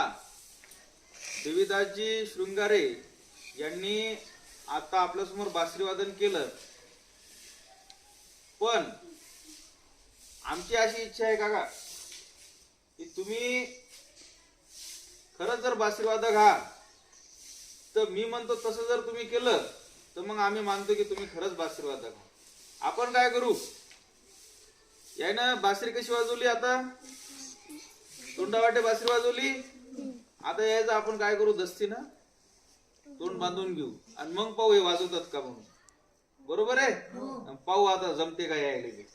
पहा, देवीदासजी शृंगारे यांनी आता आपल्यासमोर बासरी वादन केलं, पण आमची अशी इच्छा आहे काका की तुम्ही खरंच जर बासरी वादक आहात तर मी म्हणतो तसं जर तुम्ही केलं तर मग आम्ही मानतो की तुम्ही खरंच बासरी वादक आहात. आपण काय करू, यानं बासरी कशी वाजवली, आता तोंडावाटे बासरी वाजवली. आता यायचं आपण काय करू, दस्तीनं तोंड बांधून घेऊ आणि मग पाहू हे वाजवतात का म्हणून. बरोबर आहे, पाहू आता जमते का यायला ते.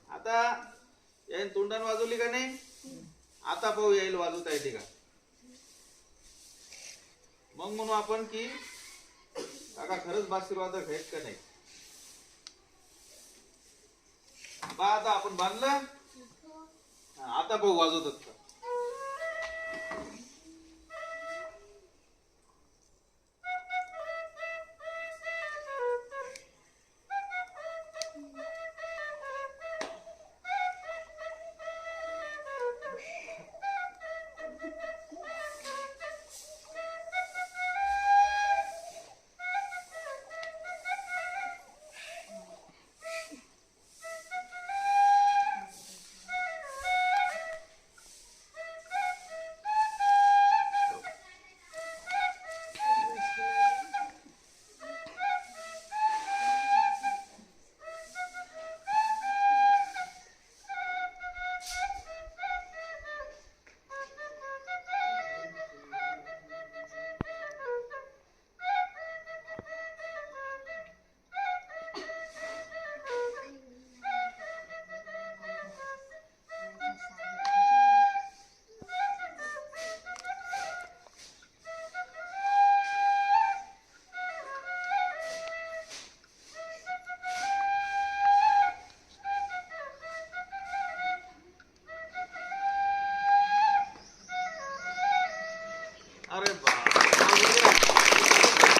आता याने तोंडाने वाजवली का नाही, आता पाहू यायला वाजवता येते का. मग म्हणू आपण की काका खरंच बासरी वादक आहेत का नाही. बा आता आपण बांधलं, आता पाहू वाजवतात का.